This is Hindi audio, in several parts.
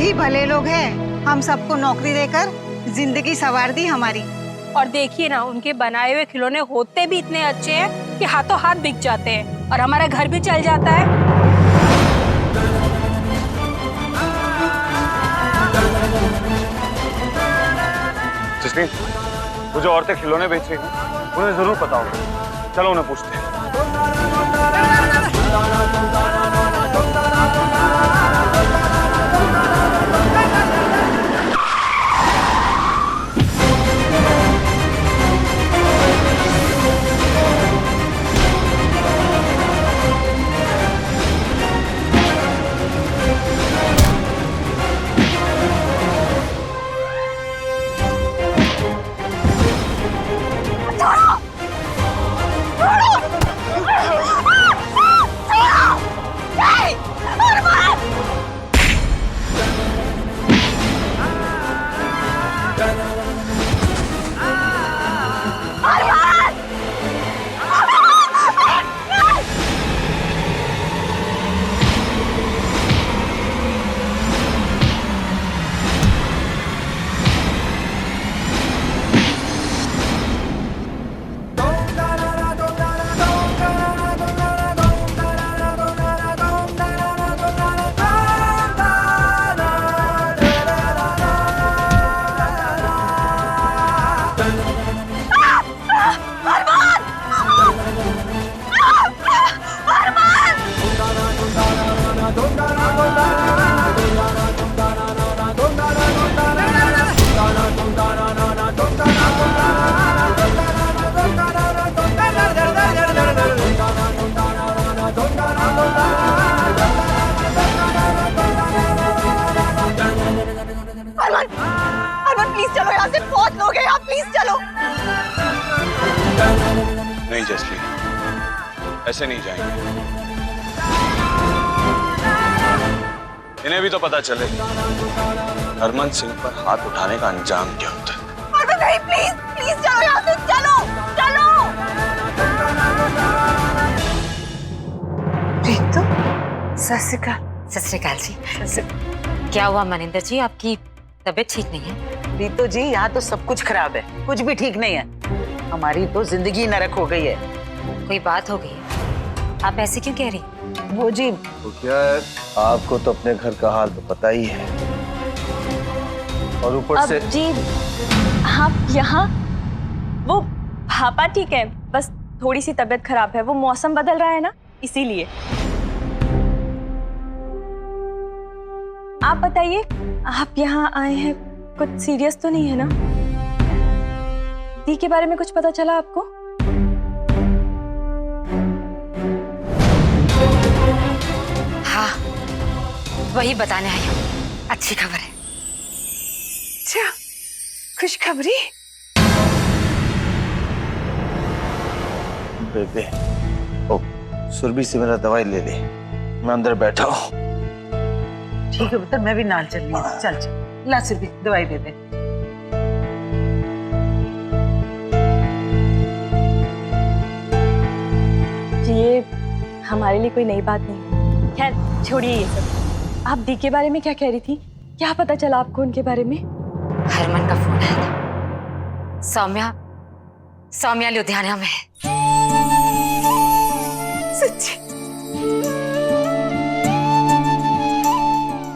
ही भले लोग हैं, हम सबको नौकरी देकर जिंदगी संवार दी हमारी। और देखिए ना, उनके बनाए हुए खिलौने होते भी इतने अच्छे हैं कि हाथों हाथ बिक जाते हैं और हमारा घर भी चल जाता है। जस्मीन, वो जो औरतें खिलौने बेच रही हैं, उन्हें जरूर पता होगा। चलो उन्हें पूछते हैं। नहीं जसली, ऐसे नहीं जाएंगे। इन्हें भी तो पता चले हरमन सिंह पर हाथ उठाने का अंजाम क्या होता है। नहीं, प्लीज प्लीज चलो यहाँ से, चलो चलो। प्रीतु, सत श्री अकाल जी। क्या हुआ मनिंदर जी, आपकी तबीयत ठीक नहीं है? प्रीतु जी, यहाँ तो सब कुछ खराब है, कुछ भी ठीक नहीं है। हमारी तो जिंदगी नरक हो गई है। कोई बात हो गई? आप ऐसे क्यों कह रही? वो जी, तो क्या है, आपको तो अपने घर का हाल तो पता ही है, और ऊपर से जी आप यहाँ, वो पापा ठीक है, बस थोड़ी सी तबीयत खराब है, वो मौसम बदल रहा है ना, इसीलिए। आप बताइए, आप यहाँ आए हैं, कुछ सीरियस तो नहीं है ना? दी के बारे में कुछ पता चला आपको? हाँ, वही बताने आई हूँ। अच्छी खबर है। अच्छा, खुशखबरी? बेबे, ओ सुरभि से मेरा दवाई ले ले, मैं अंदर बैठा हूँ। ठीक है पुत्र, मैं भी नाल चल रही हूँ। चल चल, ला सुरभि, दवाई दे दे। ये हमारे लिए कोई नई बात नहीं। खैर छोड़िए ये सब। आप दी के बारे में क्या कह रही थी? क्या पता चला आपको उनके बारे में? हरमन का फोन आया था। सौम्या लुधियाना में है। सच्ची?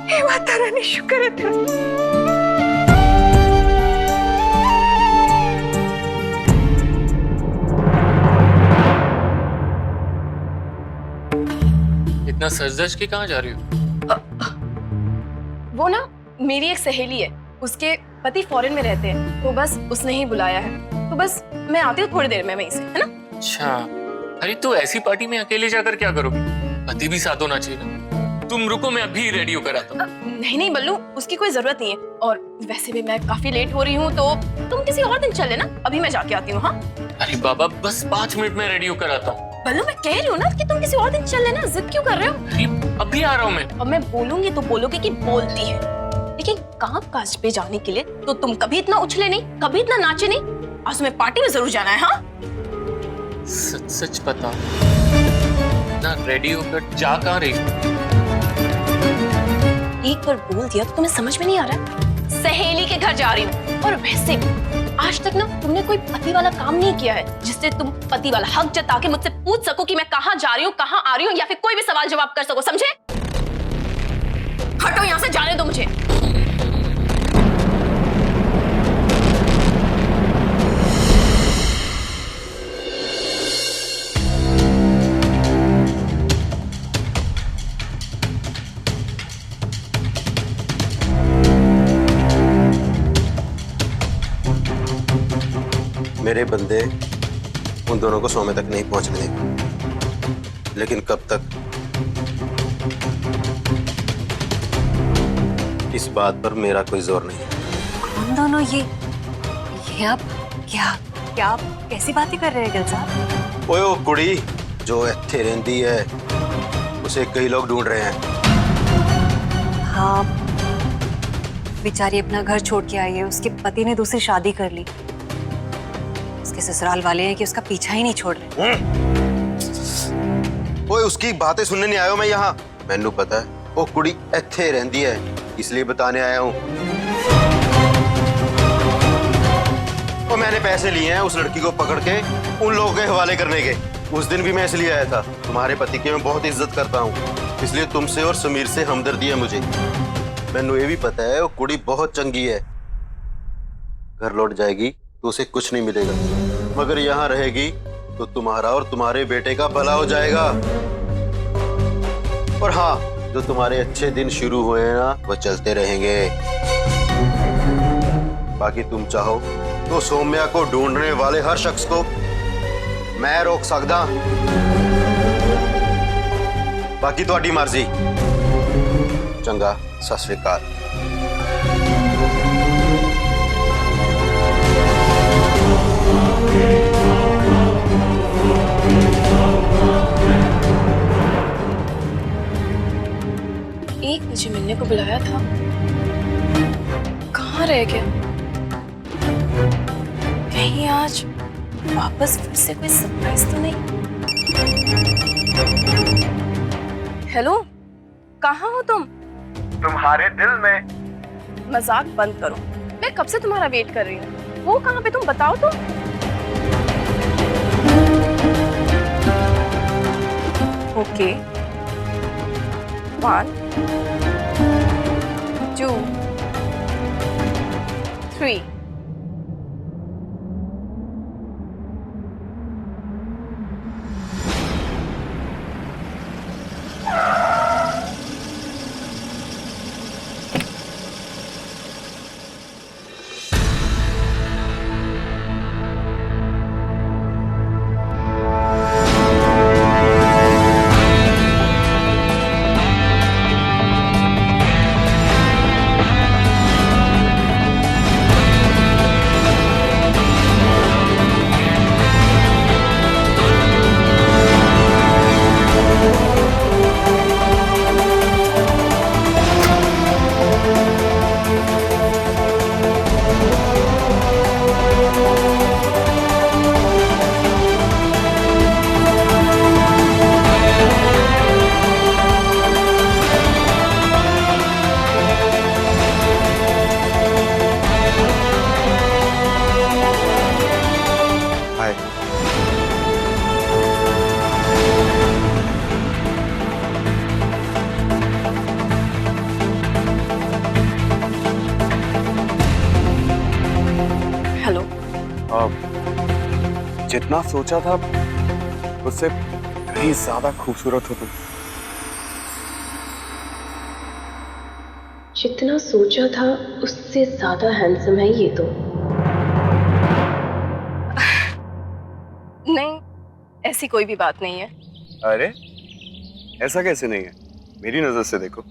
हे माता रानी, शुक्र है तेरा। इतना सज-धज के कहाँ जा रही हो? वो ना मेरी एक सहेली है, उसके पति फॉरेन में रहते हैं, तो बस उसने ही बुलाया है, तो बस मैं आती हूँ थोड़ी देर में वहीं से, है ना? अच्छा, अरे तो ऐसी पार्टी में अकेले जाकर क्या करोगी? पति भी साथ होना चाहिए ना। तुम रुको, मैं अभी रेडी होकर आता हूँ। नहीं बल्लू, उसकी कोई जरूरत नहीं है, और वैसे भी मैं काफी लेट हो रही हूँ, तो तुम किसी और दिन चले ना, अभी मैं जाके आती हूँ। हाँ अरे बाबा, बस 5 मिनट में रेडी होकर आता हूँ। बल्लू, मैं कह रही हूँ ना कि तुम किसी और दिन चल लेना, जिद क्यों कर रहे हो? अभी आ रहा हूँ मैं। और मैं बोलूंगी तो बोलोगे कि बोलती है, लेकिन काम काज पे जाने के लिए तो तुम कभी इतना उछले नहीं, कभी इतना नाचे नहीं। आज तुम्हें पार्टी में जरूर जाना है। हाँ सच सच बता ना, रेडी होकर जा कहाँ रही? एक बार बोल दिया तो तुम्हें समझ में नहीं आ रहा है? सहेली के घर जा रही हूँ। और वैसे भी आज तक ना तुमने कोई पति वाला काम नहीं किया है जिससे तुम पति वाला हक जता के मुझसे पूछ सको कि मैं कहाँ जा रही हूँ, कहाँ आ रही हूँ, या फिर कोई भी सवाल जवाब कर सको। समझे? हटो यहाँ से, जाने दो मुझे। मेरे बंदे उन दोनों को 100 में तक नहीं पहुंचने देंगे, लेकिन कब तक, इस बात पर मेरा कोई जोर नहीं है। कौन दोनों ये आप क्या क्या आप कैसी बातें कर रहे हैं गिल साहब? ओए वो कुड़ी जो इत्थे रहंदी है उसे कई लोग ढूंढ रहे हैं। हाँ, बेचारी अपना घर छोड़ के आई है, उसके पति ने दूसरी शादी कर ली। उसके ससुराल वाले हैं कि उसका पीछा ही नहीं छोड़ रहे। ओए उसकी बातें सुनने नहीं आया हूं मैं यहाँ। मैनू पता है वो कुड़ी इत्थे रहंदी है, इसलिए बताने आया हूँ। और मैंने पैसे लिए हैं उस लड़की को पकड़ के उन लोगों के हवाले करने के। उस दिन भी मैं इसलिए आया था, तुम्हारे पति की मैं बहुत इज्जत करता हूँ, इसलिए तुमसे और समीर से हमदर्दी है मुझे। मैनू ये भी पता है वो कुड़ी बहुत चंगी है। घर लौट जाएगी तो उसे कुछ नहीं मिलेगा, मगर यहाँ रहेगी तो तुम्हारा और तुम्हारे बेटे का भला हो जाएगा। और हाँ, जो तुम्हारे अच्छे दिन शुरू हुए हैं ना वो चलते रहेंगे। बाकी तुम चाहो तो सौम्या को ढूंढने वाले हर शख्स को मैं रोक सकदा, बाकी तुम्हारी मर्जी। चंगा, सत श्री अकाल। एक मुझे मिलने को बुलाया था, कहाँ रह गया? कहीं आज वापस फिर से कोई सरप्राइज तो नहीं? हेलो, कहाँ हो तुम? तुम्हारे दिल में। मजाक बंद करो, मैं कब से तुम्हारा वेट कर रही हूँ। वो कहाँ पे, तुम बताओ तो। ओके, 1 2 3 जितना सोचा था उससे कहीं ज्यादा खूबसूरत हो तुम। जितना सोचा था उससे ज्यादा हैंडसम है ये तो। नहीं, ऐसी कोई भी बात नहीं है। अरे ऐसा कैसे नहीं है, मेरी नजर से देखो।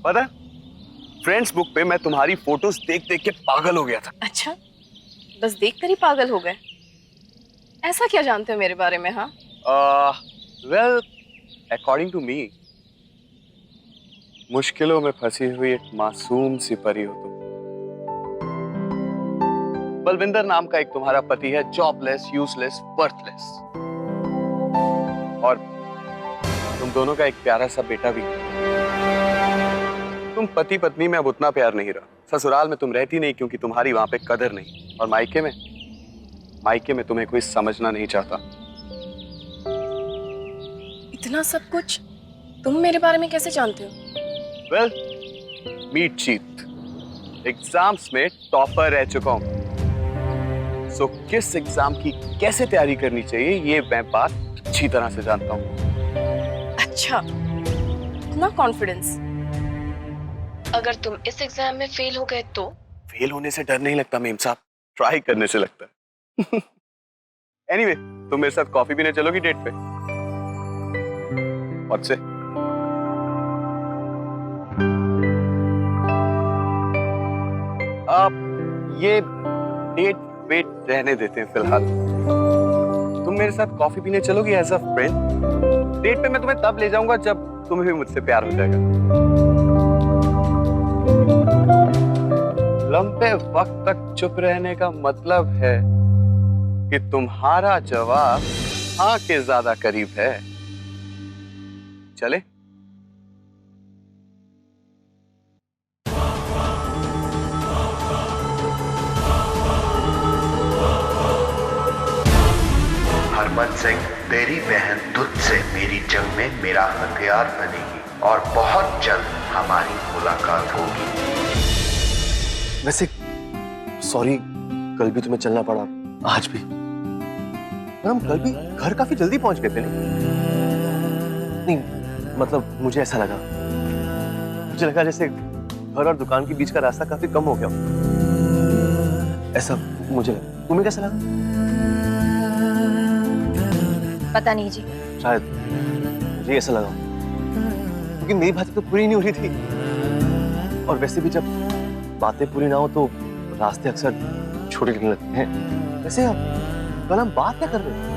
पता है, फ्रेंड्स बुक पे मैं तुम्हारी फोटोज देख देख के पागल हो गया था। अच्छा, बस देखकर ही पागल हो गए? ऐसा क्या जानते हो मेरे बारे में? हाँ, वेल अकॉर्डिंग टू मी, मुश्किलों में फंसी हुई एक मासूम सी परी हो तुम। बलविंदर नाम का एक तुम्हारा पति है, जॉबलेस, यूजलेस, बर्थलेस, और तुम दोनों का एक प्यारा सा बेटा भी है। तुम पति पत्नी में अब उतना प्यार नहीं रहा। ससुराल में तुम रहती नहीं क्योंकि तुम्हारी वहां पे कदर नहीं, और मायके में तुम्हें कोई समझना नहीं चाहता। इतना सब कुछ तुम मेरे बारे में कैसे जानते हो? वेल, मीट चीट, एग्जाम्स में टॉपर रह चुका हूं। सो किस एग्जाम की कैसे तैयारी करनी चाहिए ये मैं बात अच्छी तरह से जानता हूं। अच्छा, इतना कॉन्फिडेंस। अगर तुम इस एग्जाम में फेल हो गए तो? फेल होने से डर नहीं लगता मेम साहब, ट्राई करने से लगता है। एनीवे, तुम मेरे साथ कॉफी पीने चलोगी डेट पे? और से आप ये डेट वेट रहने देते हैं फिलहाल। तुम मेरे साथ कॉफी पीने चलोगी एज अ फ्रेंड? डेट पे मैं तुम्हें तब ले जाऊंगा जब तुम्हें भी मुझसे प्यार हो जाएगा। लंबे वक्त तक चुप रहने का मतलब है कि तुम्हारा जवाब हाँ के ज्यादा करीब है। चले? हरमन सिंह, तेरी बहन तुझसे मेरी जंग में मेरा हथियार बनेगी और बहुत जल्द हमारी मुलाकात होगी। वैसे सॉरी, कल भी तुम्हें चलना पड़ा, आज भी। पर हम कल भी घर काफी जल्दी पहुंच गए थे। नहीं मतलब मुझे ऐसा लगा, मुझे लगा जैसे घर और दुकान के बीच का रास्ता काफी कम हो गया। ऐसा मुझे लगा। तुम्हें कैसा लगा? पता नहीं जी। शायद मुझे ऐसा लगा क्योंकि मेरी बातें तो पूरी नहीं हो रही थी, और वैसे भी जब बातें पूरी ना हो तो रास्ते अक्सर छोटे लगने लगते हैं। वैसे अब कल हम बात क्या कर रहे हैं?